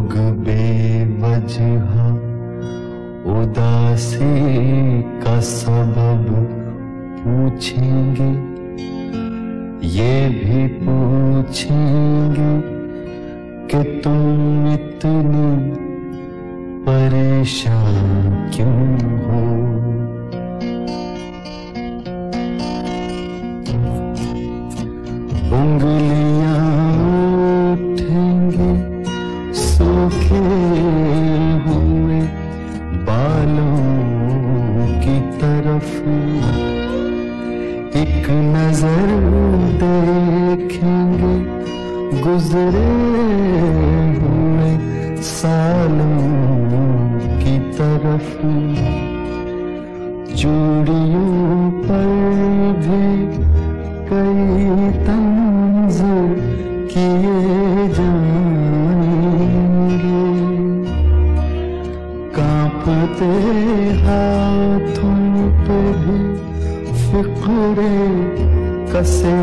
लोग बेवजह उदासी का सबब पूछेंगे, ये भी पूछेंगे कि तुम इतनी परेशान क्यों हो। उंगलियां उठेंगे सूखे हुए बालों की तरफ, एक नजर देखेंगे गुजरे हुए सालों की तरफ। चूड़ियों पर भी कई तंज किए जाएंगे, कांपते हाथों पे भी फिक्रे कसे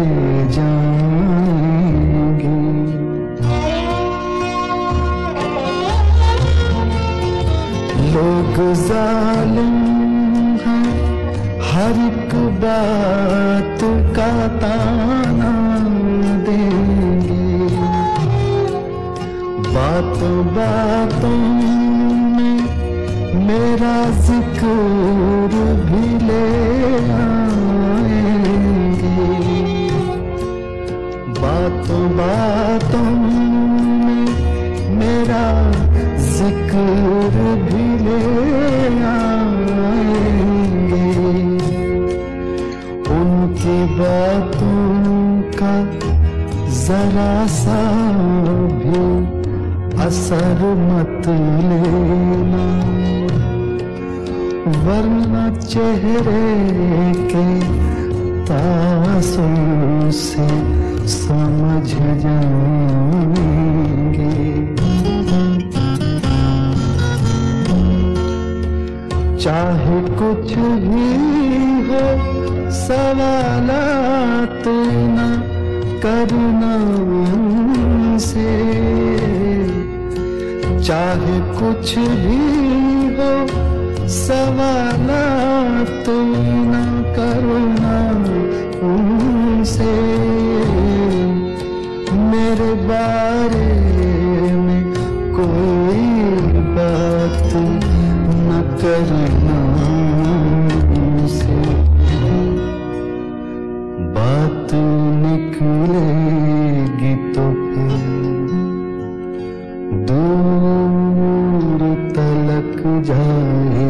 जाएंगे। लोग जालिम हैं, हर एक बात का ताना देंगे, बातों बातों में मेरा जिक्र भी ले आएंगे, बातों बातों में मेरा जिक्र भी ले आएंगे। उनकी बातों का जरा सा भी असर मत लेना, वरना चेहरे के तासुर से समझ जाएंगे। चाहे कुछ भी हो सवालात न करना उनसे, चाहे कुछ भी हो सवालात न करना उनसे। मेरे बारे में कोई बात न करना उनसे, बात निकलेगी तो फिर दूर तलक जाएगी।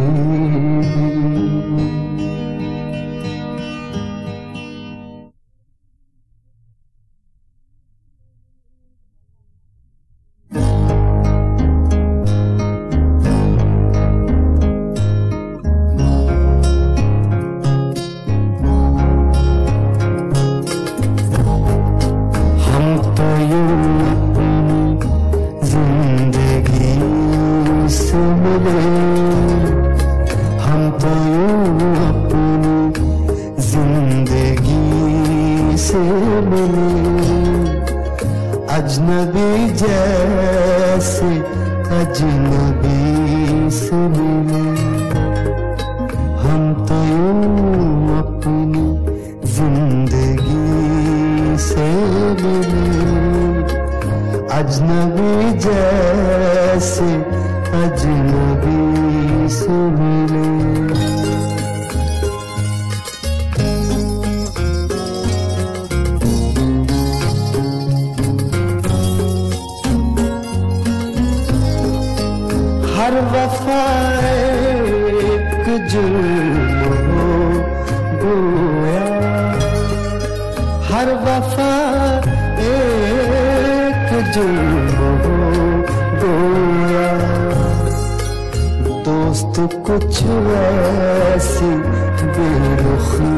अजनबी जैसे अजनबी से मिले, हम तो यूं अपनी जिंदगी से मिले। अजनबी जैसे अजनबी से मिले। हर वफा एक जुल्म हो गोया, हर वफा एक जुल्म हो गोया। दोस्त कुछ ऐसी बेरुखी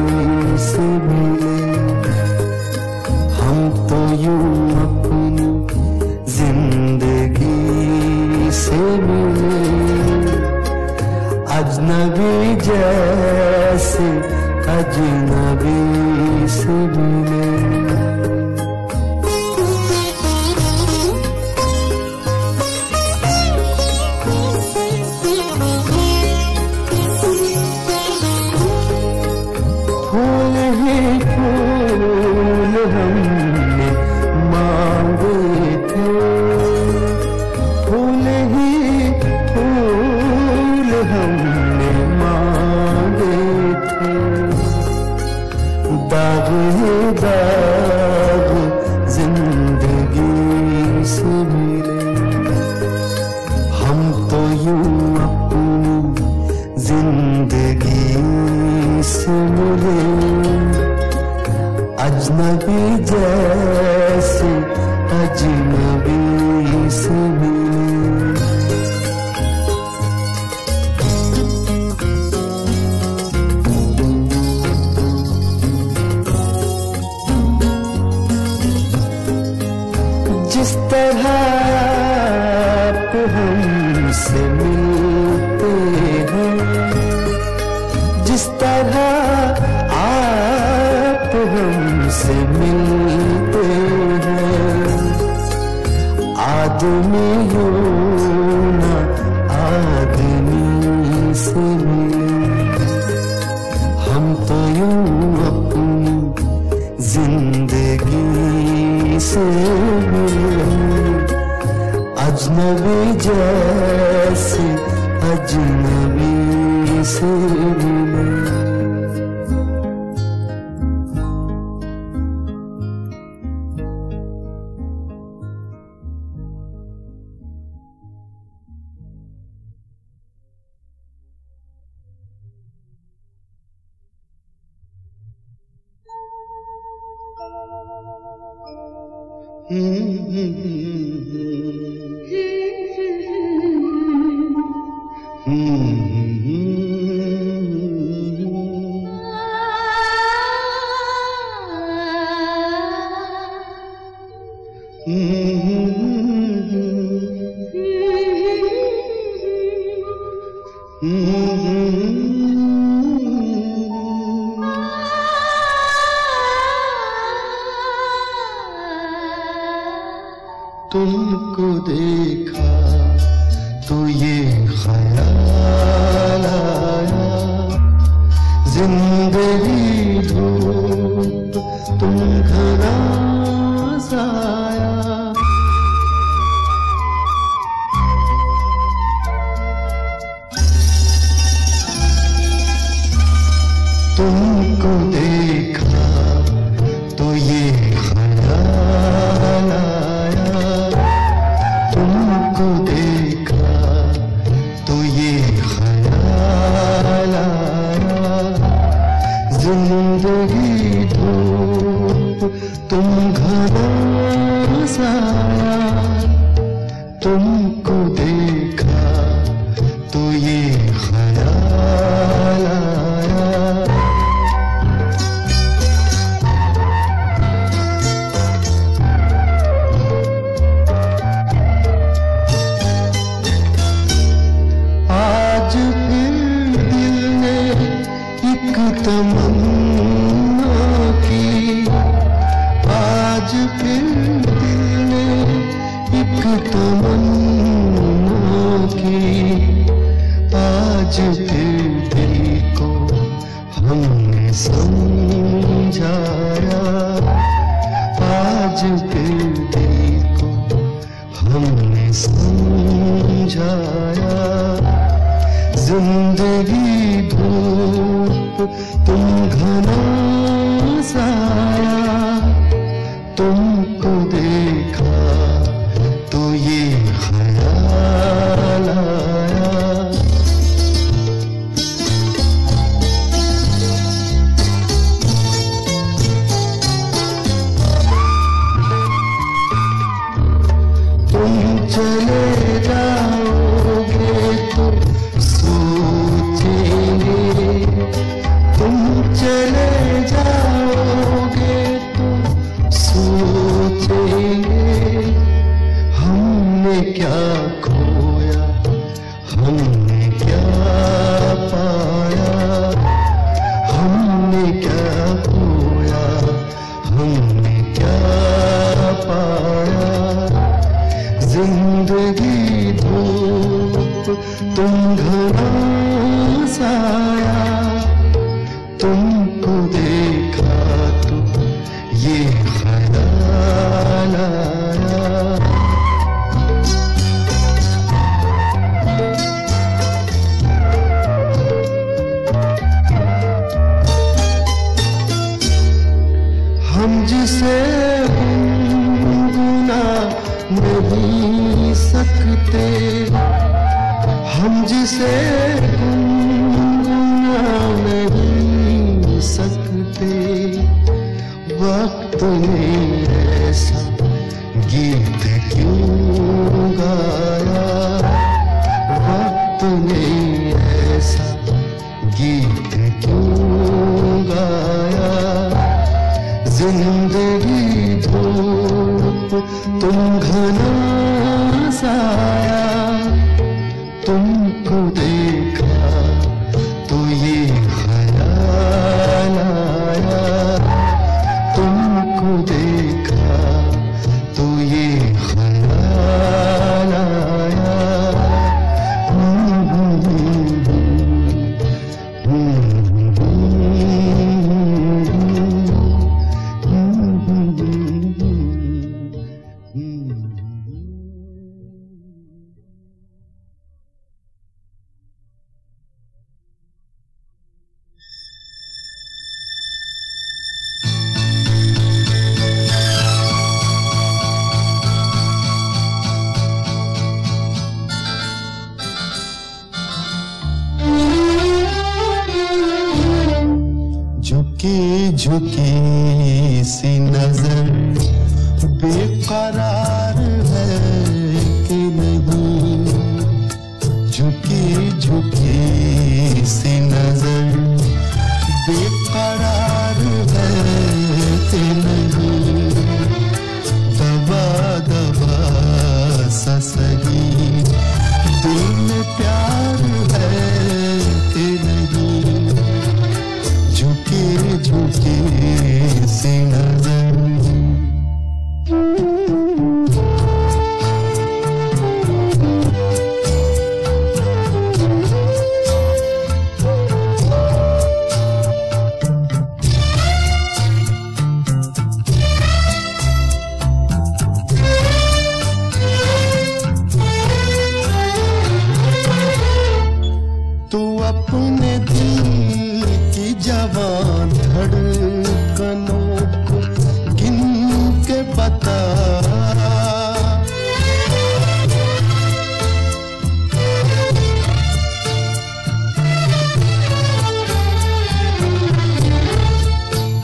से मिले, हम तो यूं अपनी जिंदगी से मिले। अजनबी जैसे अजनबी से मिले। जिस तरह आप हमसे मिलते हैं, जिस तरह आप हमसे मिलते हैं, आदमी यूं ना आदमी से मिले, हम तो यूं अपनी जिंदगी से मिले, अजनबी जैसे अजनबी से मिले। तुमको देखा तो ये ख्याल आया, जिंदगी धूप तुम घना साया, तुमको देखा तो ये ख्याल आया, तुमको देखा तो ये ख्याल आया, जिंदगी धूप तुम घना साया, तुमको देखा तो ये ख्याल आया। आज फिर दिल ने एक तमन्ना की, आज फिर दिल ने एक तमन्ना की, आज फिर दिल को हमने समझाया, आज फिर दिल को हमने समझाया, जिंदगी धूप तुम घना साया, तुमको देखा तो ये ख्याल आया। तुम चले जाओगे तो सोचेंगे, तुम चले जाओगे तो सोचेंगे, हमने क्या खोया हमने क्या पाया, हमने क्या खोया हमने क्या पाया, जिंदगी धूप तुम घना साया, तुमको देखा तो ये ख्याल आया। हम जिसे गुना नहीं सकते, हम जिसे गुना नहीं सकते, वक्त ने ऐसा गीत क्यों गाया, वक्त ने ऐसा गीत क्यों गाया, जिंदगी धूप तुम घना साया, तुमको देखा तो ये ख्याल आया, तुमको देखा तो ये ख्याल आया। झुकी झुकी सी नजर बेकरार है कि नहीं, झुकी झुकी सी नजर बेकरार है कि नहीं, दबा दबा सा सही दिल में प्यार है कि नहीं, झुकी झुकी सी नजर। तू अपने दिल की जवान धड़कनों को गिन के बता,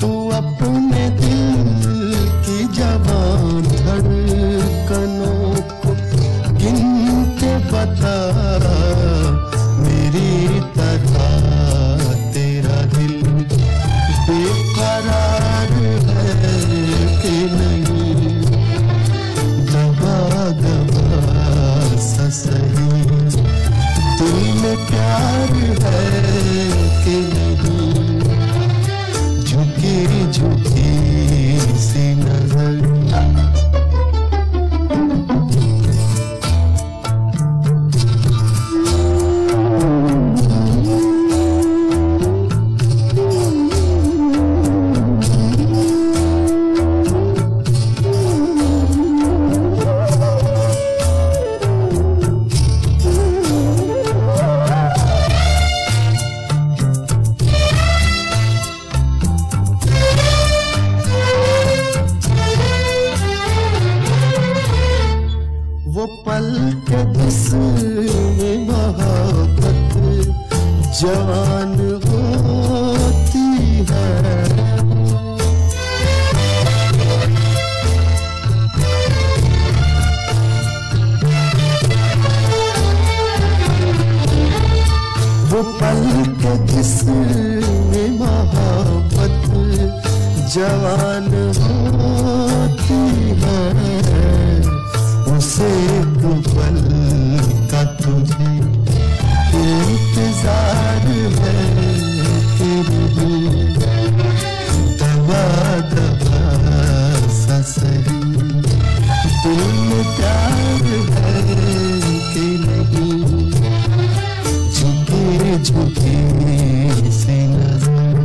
तू अपने दिल की जवान धड़कनों को गिन के बता, मेरी तरह तेरा दिल बेकरार है कि नहीं, दबा दबा सा सही दिल में प्यार है कि नहीं, झुकी झुकी सी नजर। वो पल के जिसमें मोहब्बत जवान होती है, वो पल के जिसमें मोहब्बत जवान होती है, उसे पल का तुझे इंतजार है कि नहीं, दबा दबा सा सही दिल में प्यार है कि नहीं, झुकी झुकी सी नजर।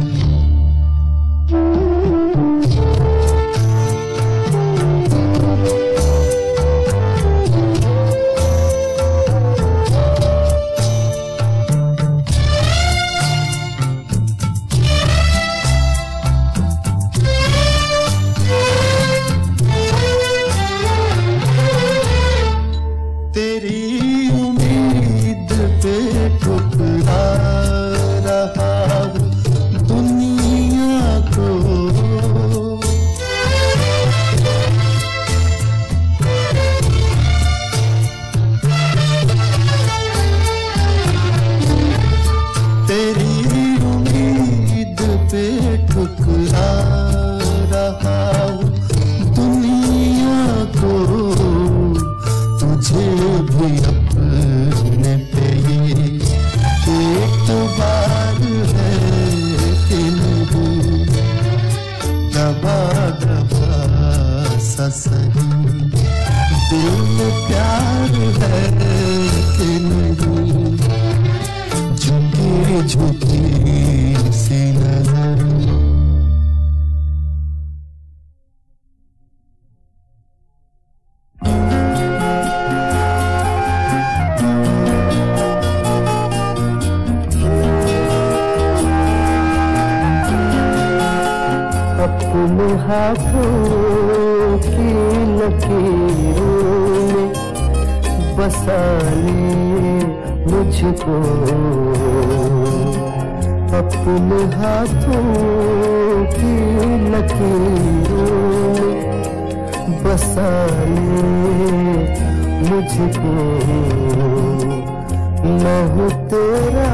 प्यार है कि नहीं, झुकी झुकी सी नजर। अपने हाथों की लकीरों में बसा ले मुझको, अपने हाथों की लकीरों में बसा ले मुझको। मैं हूँ तेरा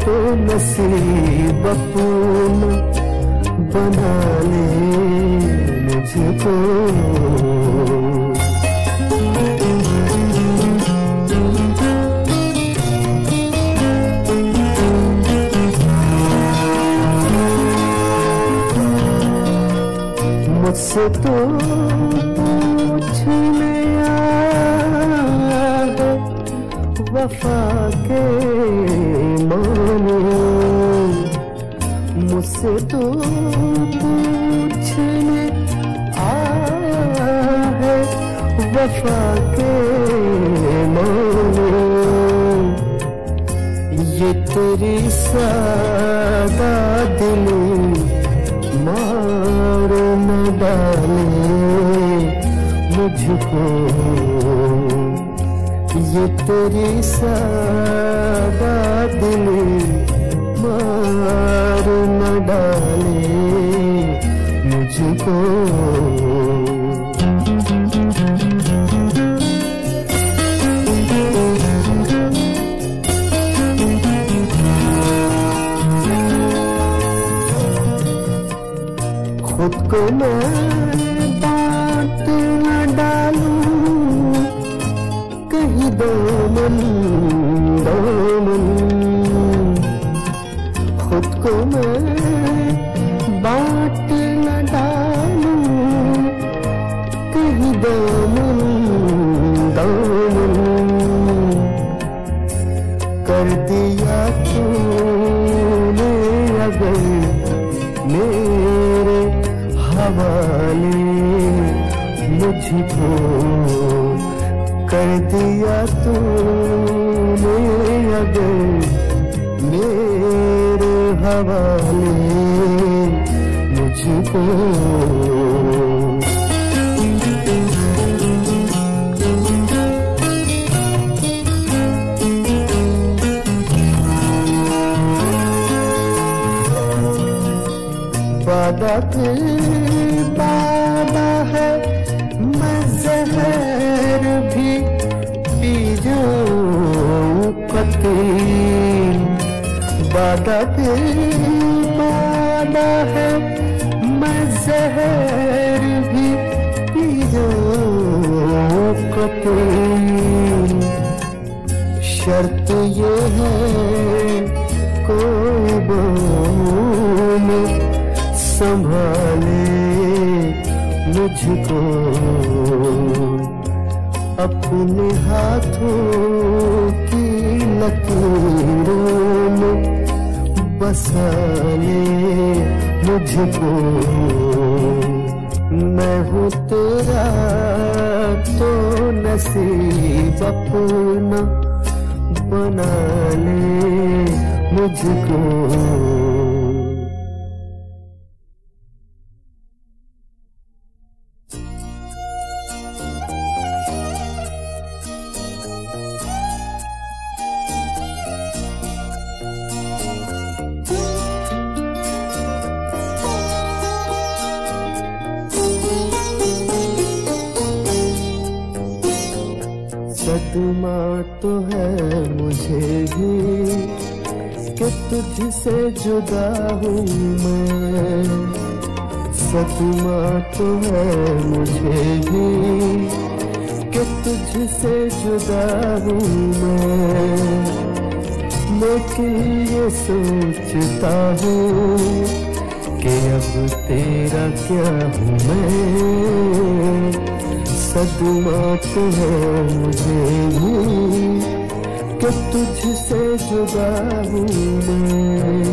तो नसीब अपना बना ले मुझको। मुझसे तो पूछने आया है वफा के माने, मुझसे तो पूछने आया है वफा के माने। ये तेरी सादा दिल मार न डाले मुझको, ये तेरी सादा दिल मार न डाले मुझको। खुद को मैं बांट न डालूं कहीं दामन दामन, खुद को मैं बांट न डालूं कहीं दामन दामन। कर दिया तूने अगर मेरे हवाले मुझको, कर दिया तूने अगर मेरे हवाले मुझको। वादा वादा है मैं ज़हर भी पी जाऊं कतील, वादा वादा है मैं ज़हर भी पी जाऊं कतील। शर्त ये है कोई बाम संभाले मुझको, अपने हाथों की लकीरों में बसा ले मुझको। मैं हूँ तेरा तो नसीब अपना बना ले मुझको। सदमा तो है मुझे भी कि तुझसे जुदा हूँ मैं, सदमा तो है मुझे भी कि तुझसे जुदा हूँ मैं। लेकिन ये सोचता हूँ कि अब तेरा क्या हूँ मैं, सदमा तो है मुझे भी कि तुझसे जुदा हूँ मैं।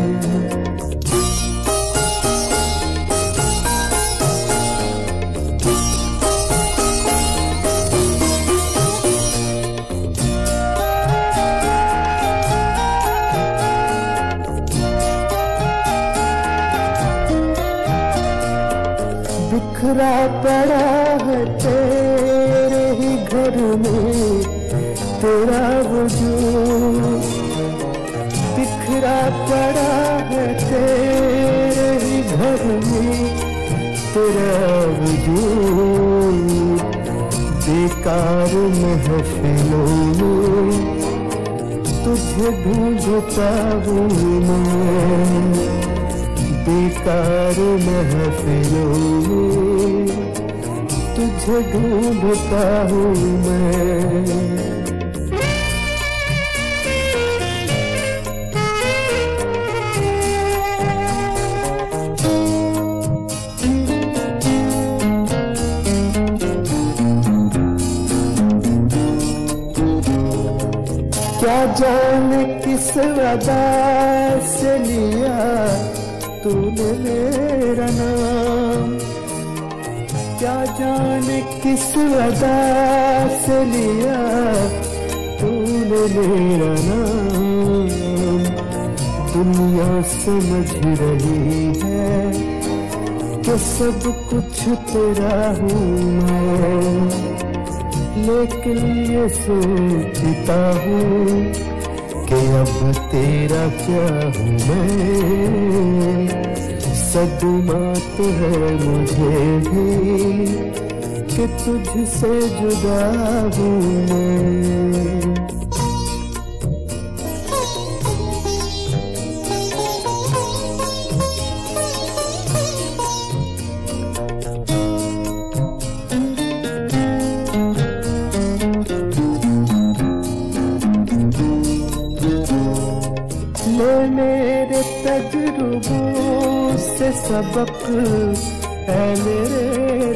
बिखरा पड़ा है तेरे ही घर में तेरा वजूद, बिखरा पड़ा है तेरे ही घर में तेरा वजूद। बेकार महफिलों में तुझे ढूंढता हूँ मैं, बेकार महफिलों में तुझे ढूंढता हूँ मैं। क्या जाने किस अदा से लिया तूने मेरा नाम, क्या जाने किस अदा से लिया तूने मेरा नाम। दुनिया समझ रही है कि सब कुछ तेरा हूँ मैं, लेकिन ये सोचता हूँ कि अब तेरा क्या हूँ मैं। सदमा तो है मुझे भी कि तुझसे जुदा हूँ मैं। मेरे तजुर्बों से सबक है मेरे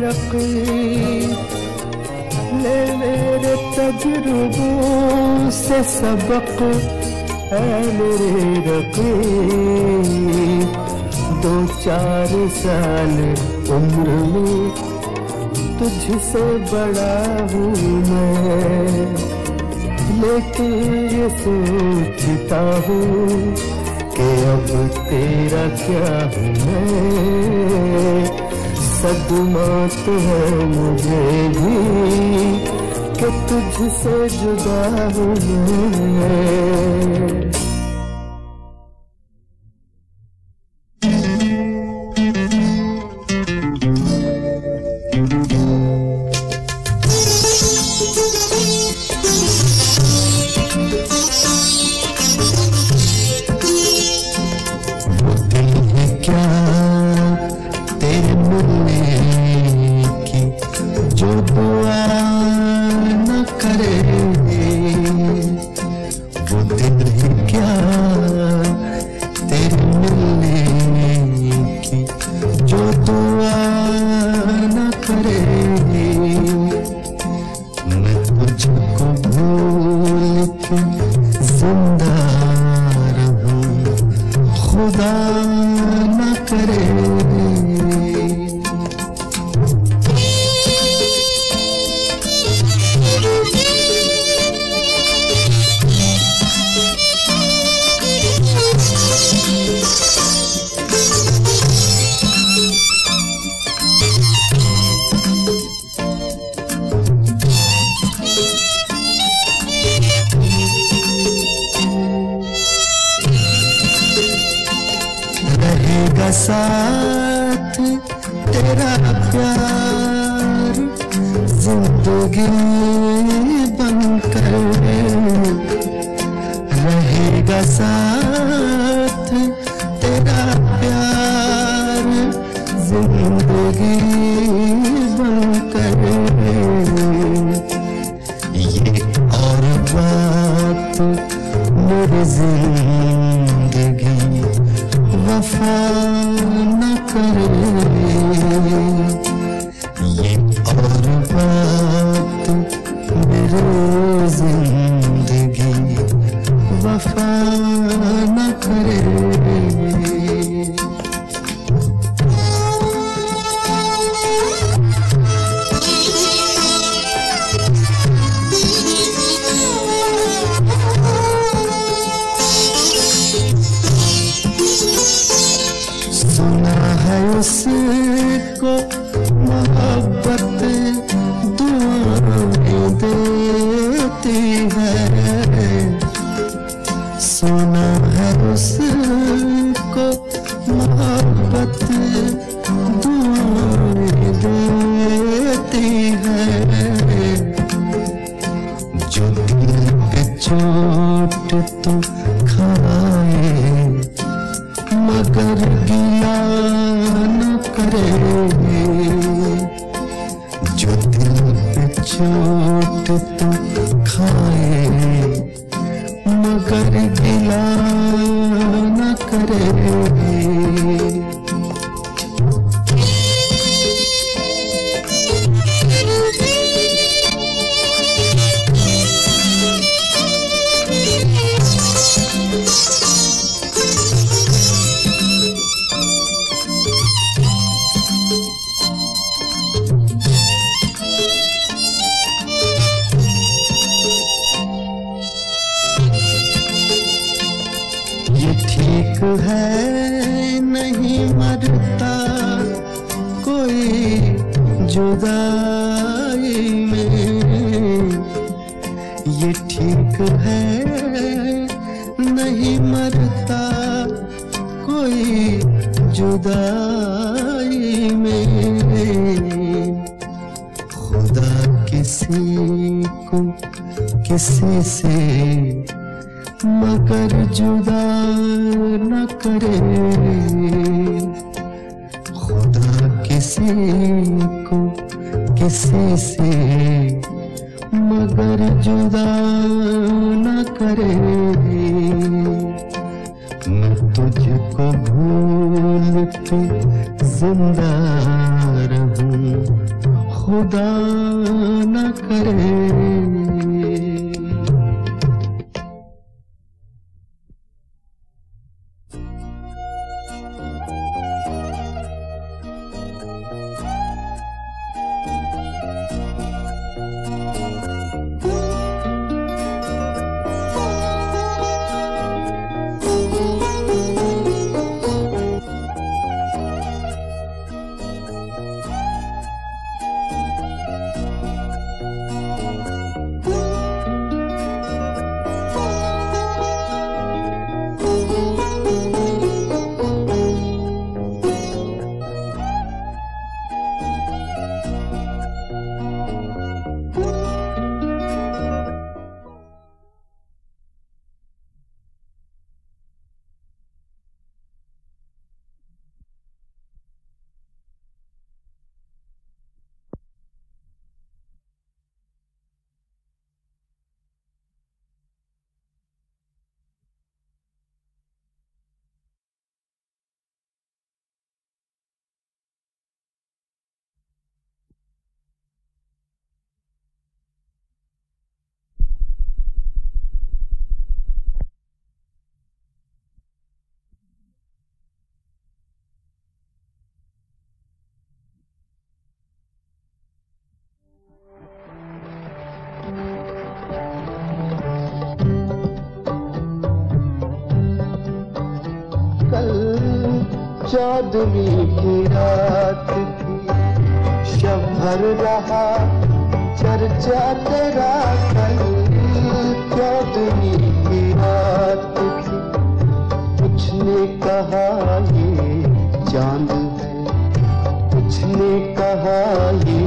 रक़ीब, ले मेरे तजुर्बों से सबक है मेरे रक़ीब। 2-4 साल उम्र में तुझसे बड़ा हूँ मैं, लेकिन ये सोचता हूँ कि अब तेरा क्या हूँ मैं। सदमा तो है मुझे भी कि तुझसे जुदा हूँ मैं। साथ तेरा प्यार जिंदगी बनकर रहेगा, साथ तेरा प्यार जिंदगी बनकर। ये और बात मेरी जिंदगी वफा न करे, ये और बात मेरे जिंदगी वफा न करे। सुना है उसको मोहब्बत दुआएं देती है। सुना है उसको मोहब्बत दुआएं देती है। जो दिल पे चोट तो खाए मगर गिला न करे। जो दिल पे चोट तो खाए मगर गिला न करे। ये ठीक है नहीं मरता कोई जुदाई में। ये ठीक है नहीं मरता कोई जुदाई में। खुदा किसी को किसी से मगर जुदा न करे। खुदा किसी को किसी से मगर जुदा न करे। मैं तुझको भूल के जिंदा रहूं खुदा न करे। चांदनी की रात थी, शब भर रहा चर्चा तेरा। कल चांदनी की रात थी, कुछ ने कहा ये चांद है, कुछ ने कहा ये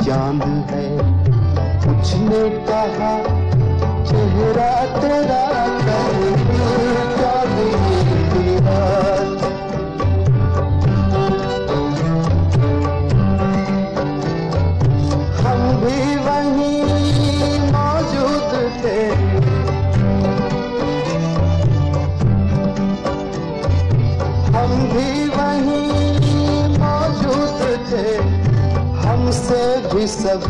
चांद है, कुछ ने कहा चेहरा तेरा। कल चांदनी की रात, हम भी वहीं मौजूद थे, हम भी वहीं मौजूद थे, हमसे भी सब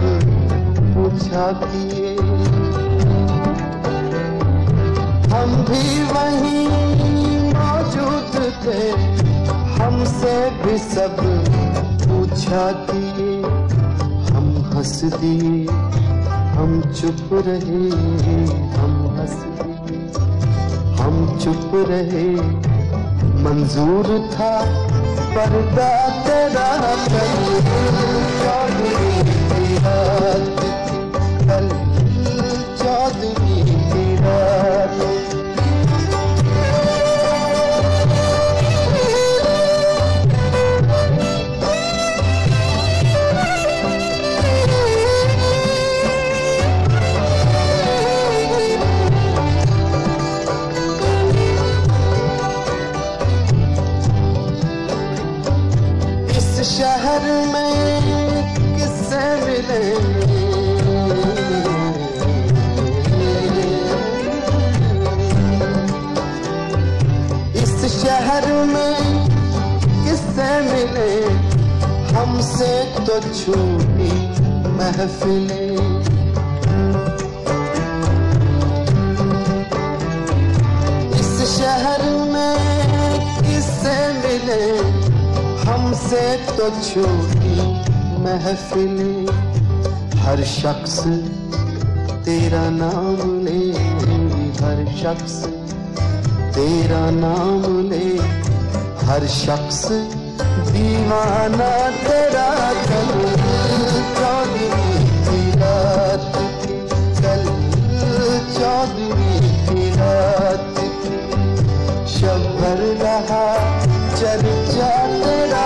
पूछा किए, हम भी वहीं मौजूद थे, हमसे भी सब पूछा किए। हम हंस दिए, हम चुप रहे, हम हंस दिए, हम चुप रहे। मंजूर था पर्दा तेरा, कल चौधरी की रात थी, कल चौधरी की रात। शहर में किससे मिले, इस शहर में किससे मिले, हमसे तो छूटी महफिलें। इस शहर में किससे मिले, हमसे तो छूटी महफिलें। हर शख्स तेरा नाम ले, हर शख्स तेरा नाम ले, हर शख्स दीवाना तेरा। कल चौधरी की रात थी, कल चौधरी की रात थी। शब भर रहा चर्चा तेरा,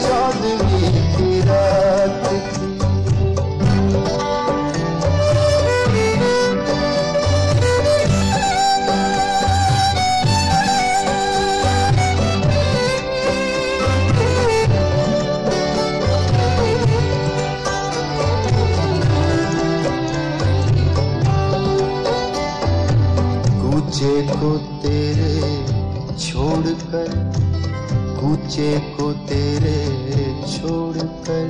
चौधरी की रात थी। कूचे को तेरे छोड़कर, कूचे को तेरे छोड़कर,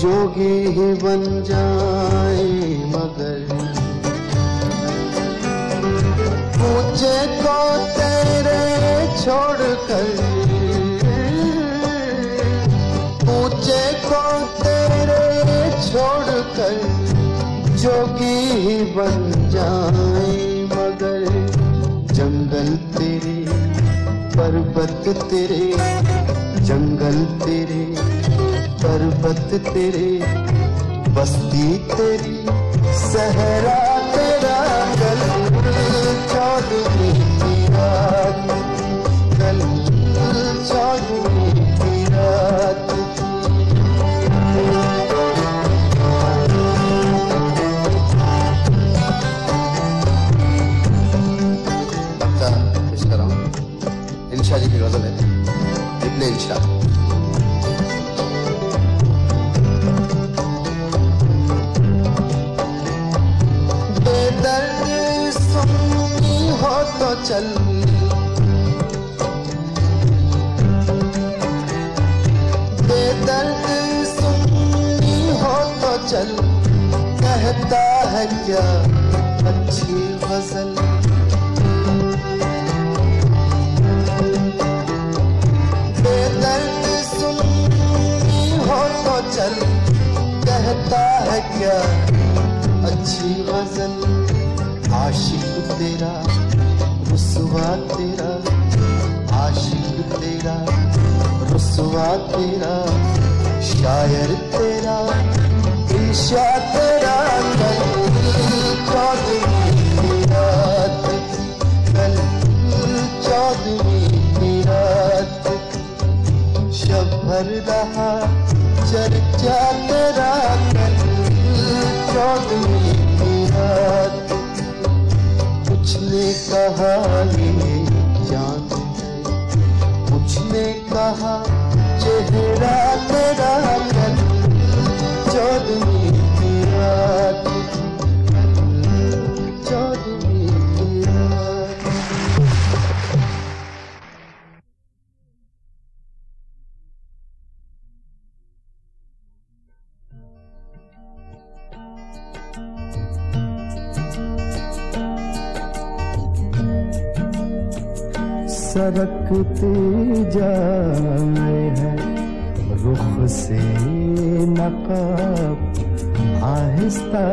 जोगी ही बन जाए मगर। कूचे को तेरे छोड़कर, कूचे को तेरे छोड़कर, जोगी ही बन जाए मगर। जंगल तेरे, पर्वत तेरे, जंगल तेरे, पर्वत तेरे, बस्ती तेरी, सहरा तेरा। कल चौधरी की रात, कल चौधरी की रात। इंशा जी की गजल है, इब्ने इंशा। बेदर्द सुन्नी हो तो चल, बेदर्द सुन्नी हो तो चल, कहता है क्या अच्छी गजल। बेदर्द सुन्नी हो तो चल, कहता है क्या अच्छी गजल। आशिक तेरा, रुसवा तेरा, आशिक तेरा, रुसवा तेरा, शायर तेरा, इंशा तेरा। कल चौधरी की रात थी, कल चौधरी की रात। शब भर रहा चर्चा तेरा, कल चौधरी की रात। कुछ ने कहा ये चांद है, कुछ ने कहा चेहरा तेरा। कल चौधरी की रात, चौधरी की रात। सरकते जाए है रुख से नकाब, आहिस्ता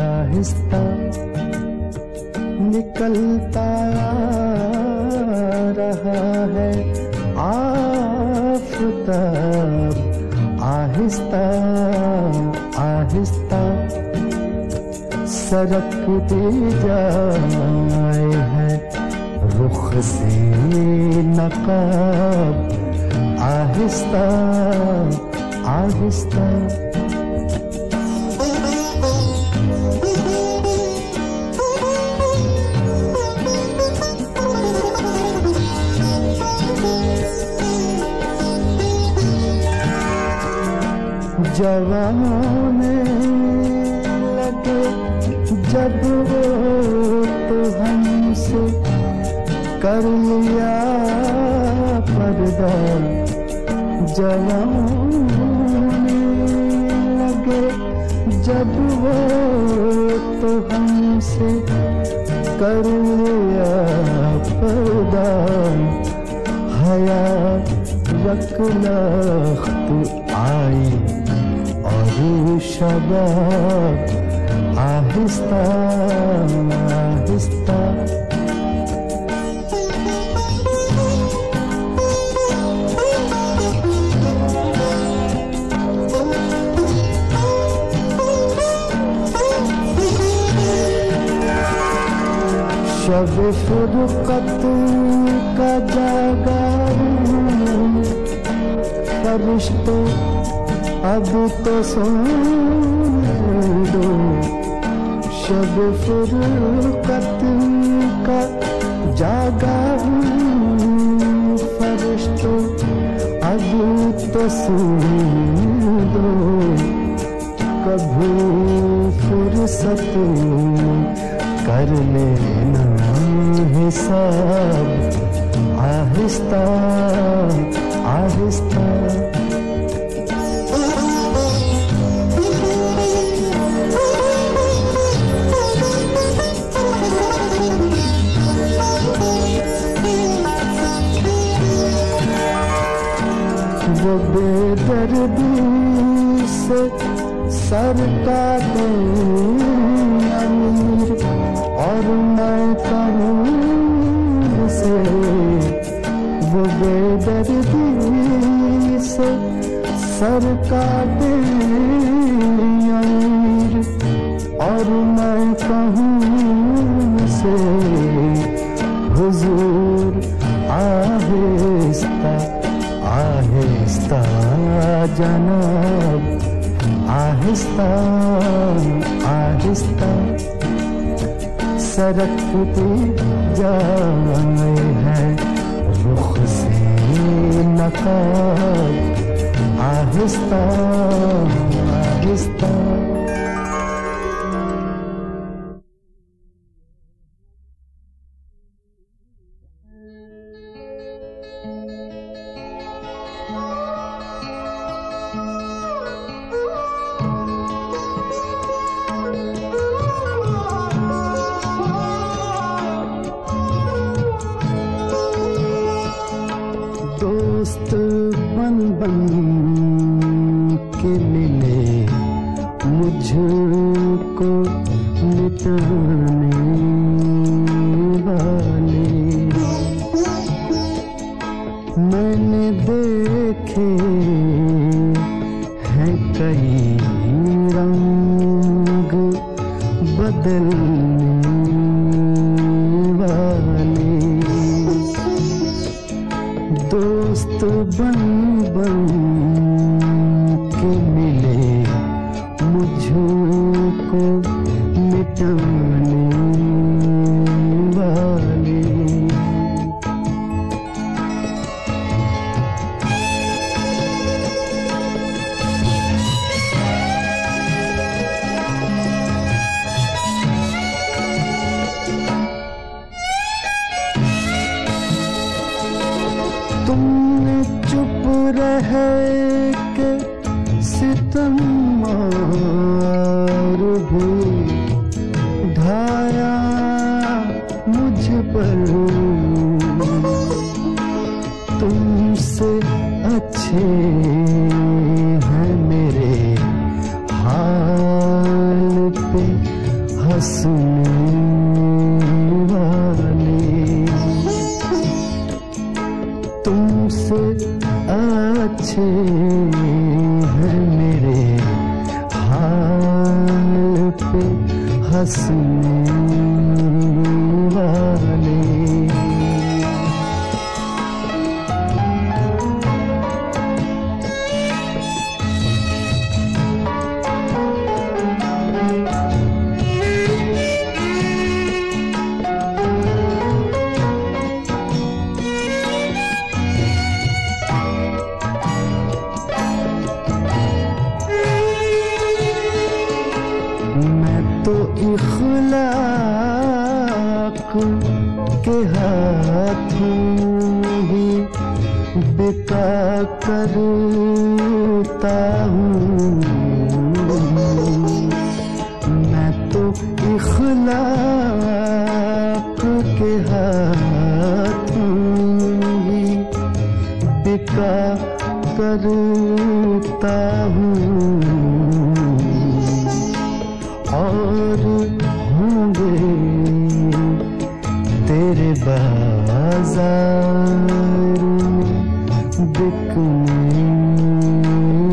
आहिस्ता निकलता रहा है आफताब, आहिस्ता आहिस्ता सरकते जाए है रुख से नकाब, आहिस्ता आहिस्ता। जवाने लगे जब वो तो हमसे कर लिया पर्दा, जवाने लगे जब वो तो हमसे कर लिया पर्दा, हया रखलख्त आई और शबाब, आहिस्ता आहिस्ता। शब फुरकत का जागा फरिश्तों अब तो सुन दो, शब फुरकत का जागा फरिश्तों अब तो सुन दो, कभी फुर्सत कर लेना हिसाब, आहिस्ता आहिस्ता। वो बेदर्दी से सर काटे अमीर और मैं कहूँ से, वो बेदर्दी से सर काटे अमीर और मैं कहूँ से, हुजूर आहिस्ता आहिस्ता जनाब, आहिस्ता आहिस्ता सरकते जाए है रुख से नकाब, आहिस्ता आहिस्ता। दोस्त बन बन के मिले मुझको मिटाने वाले, मैंने देखे हैं कई रंग बदलने वाले, दोस्त बन बन के मिले मुझको मिटाने वाले। तुमने चुप रह के सितम और भी ढा हंसने वाले। तो इखलाक के हाथों ही बिका करता हूँ। मैं तो इखलाक के हाथों ही बिका करता हूँ। और होंगे तेरे बाजार बिकने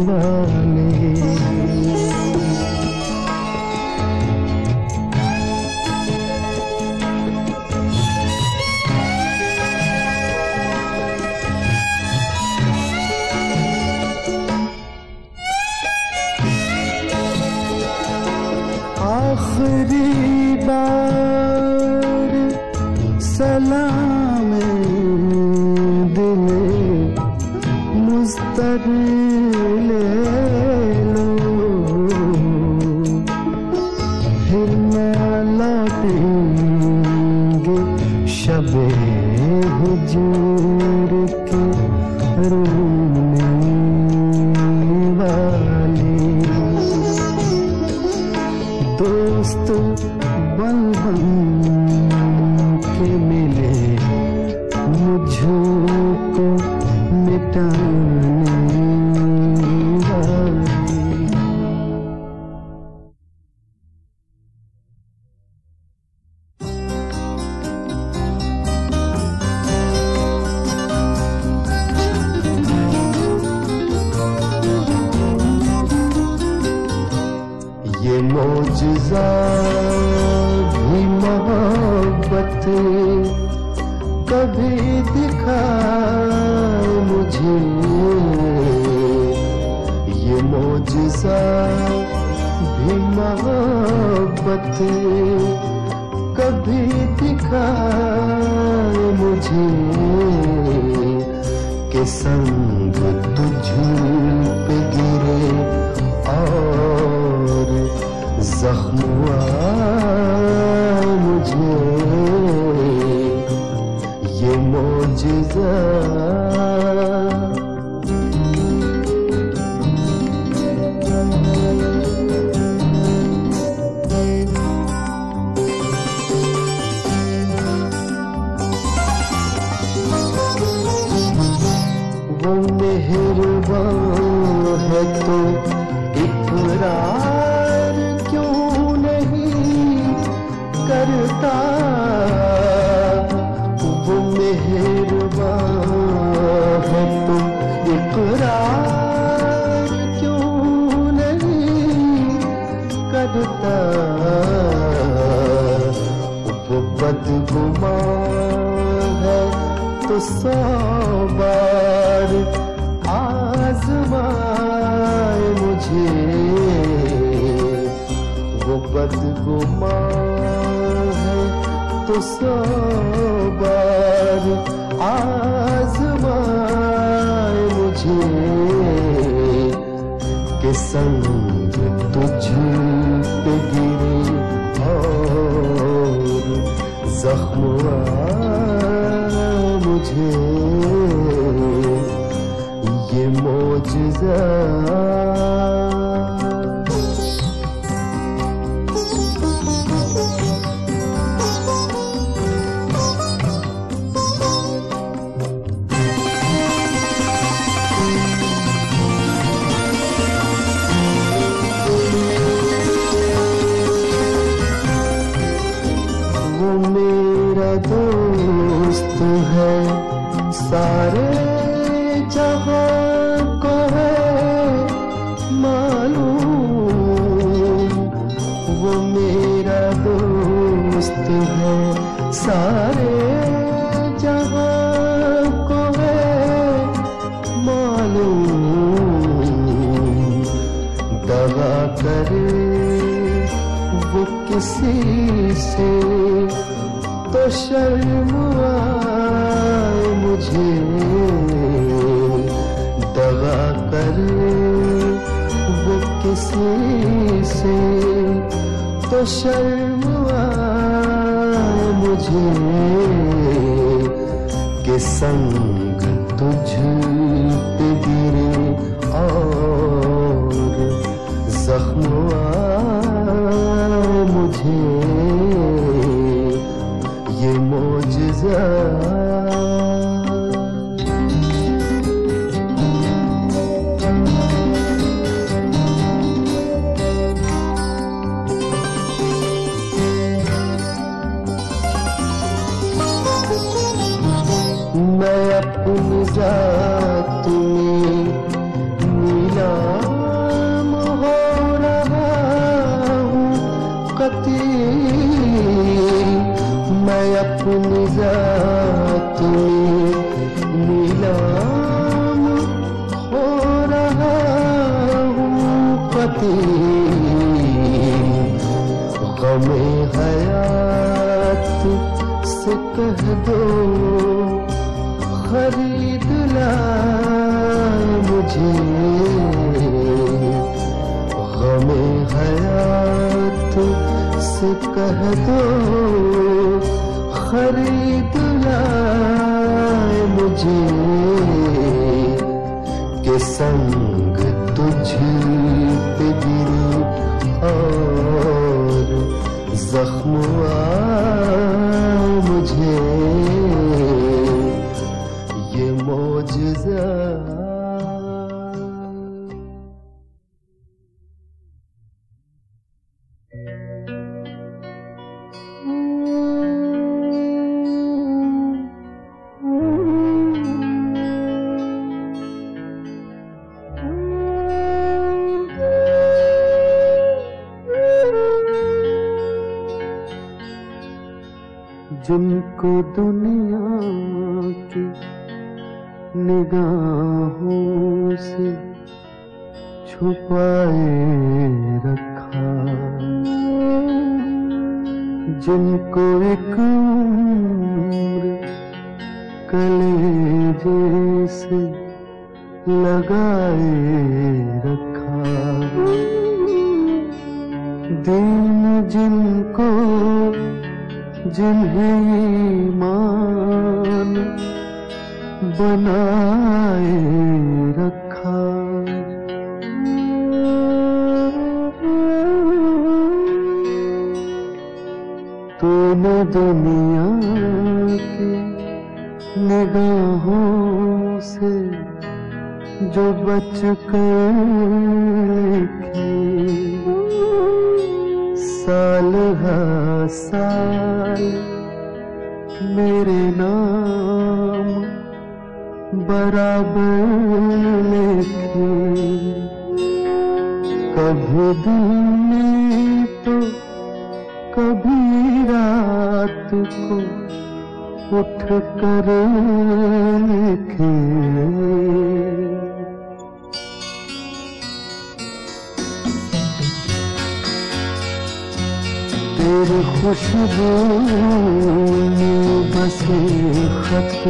वाले। आखिरी बार सलाम दिले मुस्तर ले लो, फिर मैं लौटेंगे शबे हुजूर के रोने वाले। दोस्त बन बन के मिले मुझको मिटाने वाले। ये मौजज़ा भी मोहब्बत कभी दिखाए मुझे। ये मौजज़ा भी मोहब्बत कभी दिखाए मुझे कि संग तुझ पे गिरे और जख्म आए मुझे। ये मौजज़ा वो मेहरबान है तो इकरार क्यों नहीं करता। वो मेहरबान है तो इकरार क्यों नहीं करता। वो बदगुमान है तो 100 बार आज़माए मुझे। वो बदगुमान है तो 100 बार आज़माए मुझे कि संग तुझ पे गिरे और जख्म आए मुझे। ये मौजज़ा वो मेरा दोस्त है सारे जहां को है मालूम। वो मेरा सारे जहां को है मालूम, दगा करे वो किसी से तो शर्म आए मुझे, दगा करे वो किसी से तो शर्म आए मुझे, कि संग तुझ पे गिरे और जख्म आए मुझे, ये मौजज़ा मैं अपनी जात में नीलाम हो रहा हूँ कतील, मैं अपनी जात में नीलाम हो रहा हूँ कतील, ग़मे हयात से कह दो खरीद लाए मुझे, ग़मे हयात से कह दो खरीद लाए मुझे, कि संग तुझ पे गिरे और जख्म आए मुझे, ये मौजज़ा जिनको दुनिया की निगाहों से छुपाए रखा, जिनको एक उम्र कलेजे से लगाए रखा, दिन जिनको जिन्हें ईमान बनाए रखा, तूने दुनिया की निगाहों से जो बच कर लिखे, साल हर साल मेरे नाम बराबर लिखे, कभी दिन में तो कभी रात को उठ कर लिखे, तेरी खुशबू में बसे खत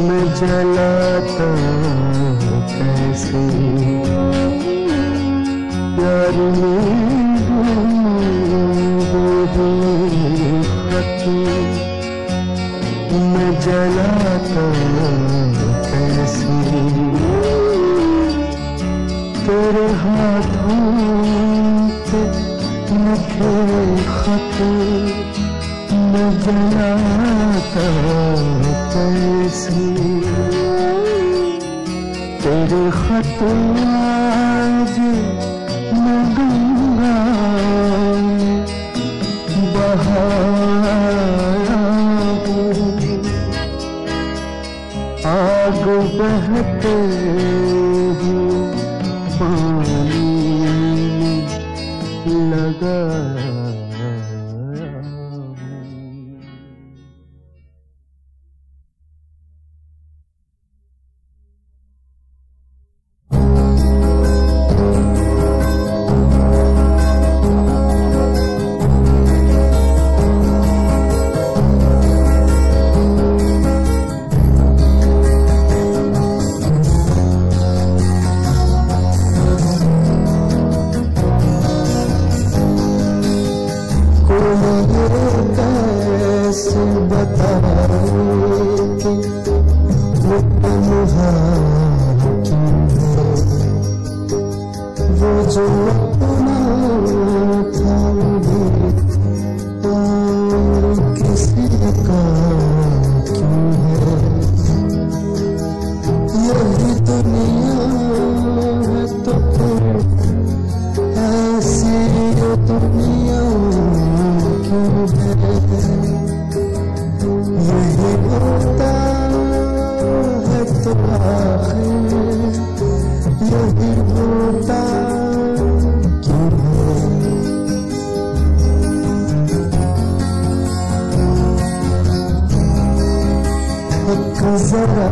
मैं जलाता कैसे, प्यार में डूबे खत मैं जलाता कैसे, तेरे हाथों पे लिखे खत मैं जलाता कैसे, तेरे खत आज मैं गंगा बहाया हूँ, आग बहते हुए पानी लगाया हूँ। अपना था और किसी का क्यों है। यही दुनिया है तो फिर ऐसी ये दुनिया क्यों है। यही होता है तो आखिर यही होता क्यों है। एक जरा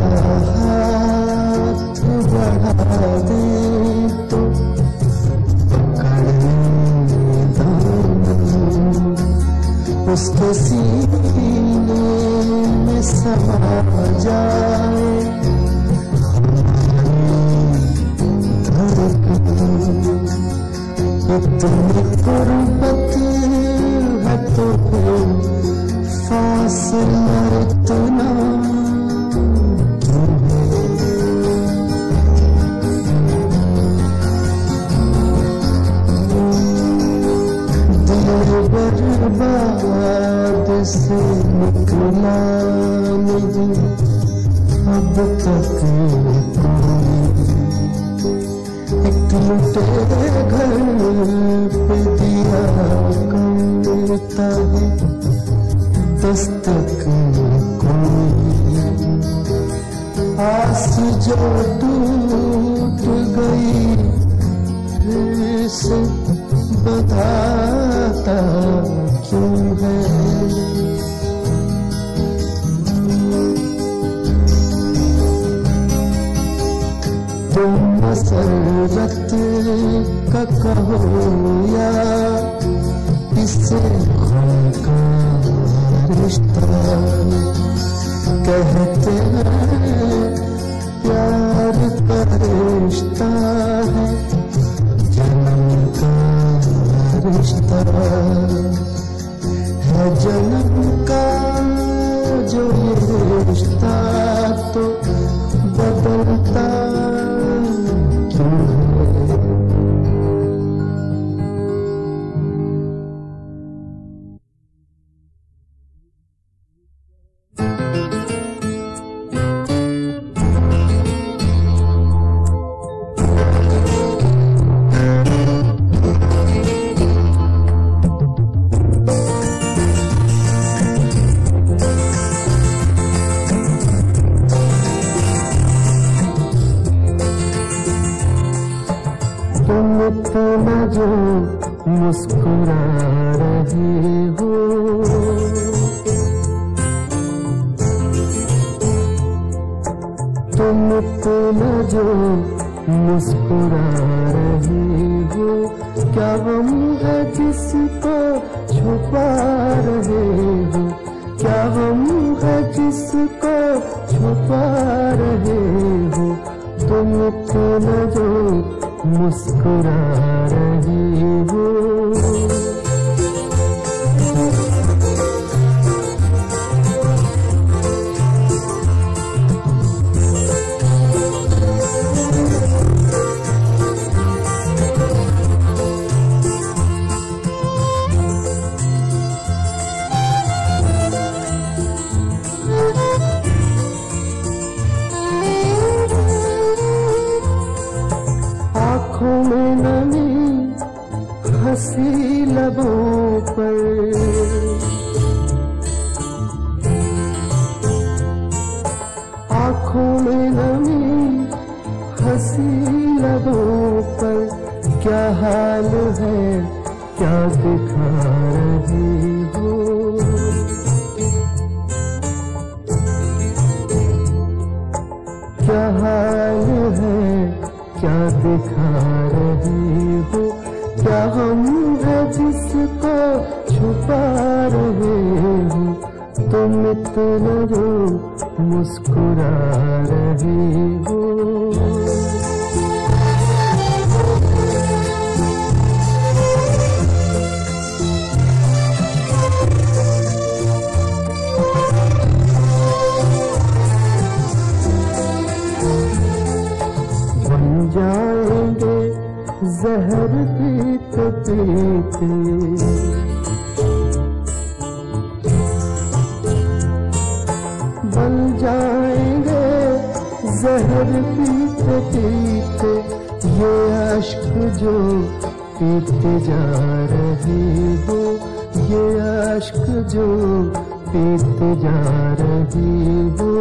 हाथ बढ़ा दे तो पकड़े दामन उसके सीने में समा जाए इतनी गुर्बत है तो फिर फासला इतना क्यों है। दिल बर्बाद से निकला नहीं अब तक एक लुटे घर पे दिया करता है दस्तक कोई। आस जो टूट गई फिर से बताता क्यों है। तुम मसरत का कहो या इससे खून का रिश्ता। कहते हैं प्यार का रिश्ता है जन्म का रिश्ता है जन्म का जो ये रिश्ता तो बदलता क्यों है। इतना जो मुस्कुरा रहे हो तुम इतना जो मुस्कुरा रहे हो। क्या गम है जिसको छुपा रहे हो। क्या गम है जिसको छुपा रहे हो। तुम इतना जो मुस्कुरा रही हो। आँखों में नमी हंसी लबों पर आँखों में नमी हंसी लबों पर क्या हाल है क्या दिखा रही हो। क्या हाल है क्या दिखा रही हो। क्या हम है जिसको छुपा रहे हो। तुम इतना जो मुस्कुरा रही हो। जाएंगे जहर पीते पीते बन जाएंगे जहर पीते पीते, ये अश्क जो पीते जा रही हो, ये अश्क जो पीते जा रही हो।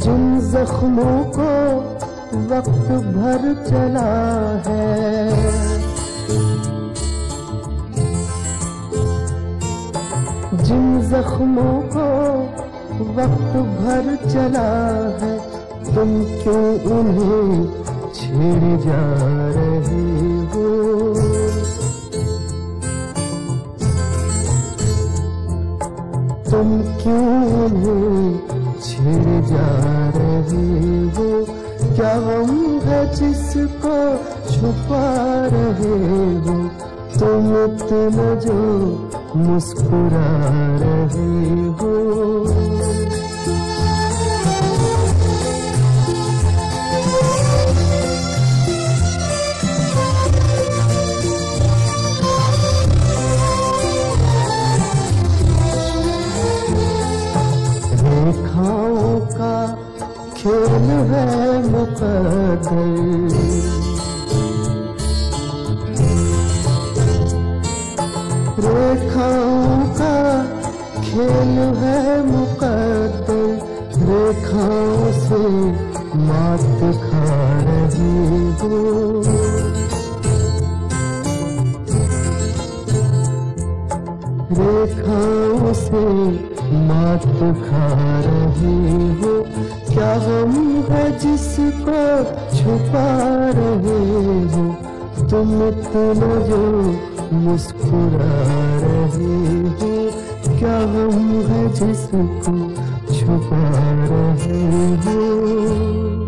जिन जख्मों को वक्त भर चला है, जिन जख्मों को वक्त भर चला है, तुम क्यों उन्हें छेड़े जा रहे हो। तुम क्यों उन्हें छेड़े जा रहे हो। क्या गम है जिसको छुपा रहे हो, तुम इतना जो मुस्कुरा रहे हो। रेखाओं का खेल है मुकद्दर, रेखाओं का खेल है मुकद्दर, रेखाओं से मात खा रही हो। रेखाओं से मात खा रही हो। क्या गम है जिसको छुपा रहे हो, तुम इतना जो मुस्कुरा रहे हो। क्या गम है जिसको छुपा रहे हो।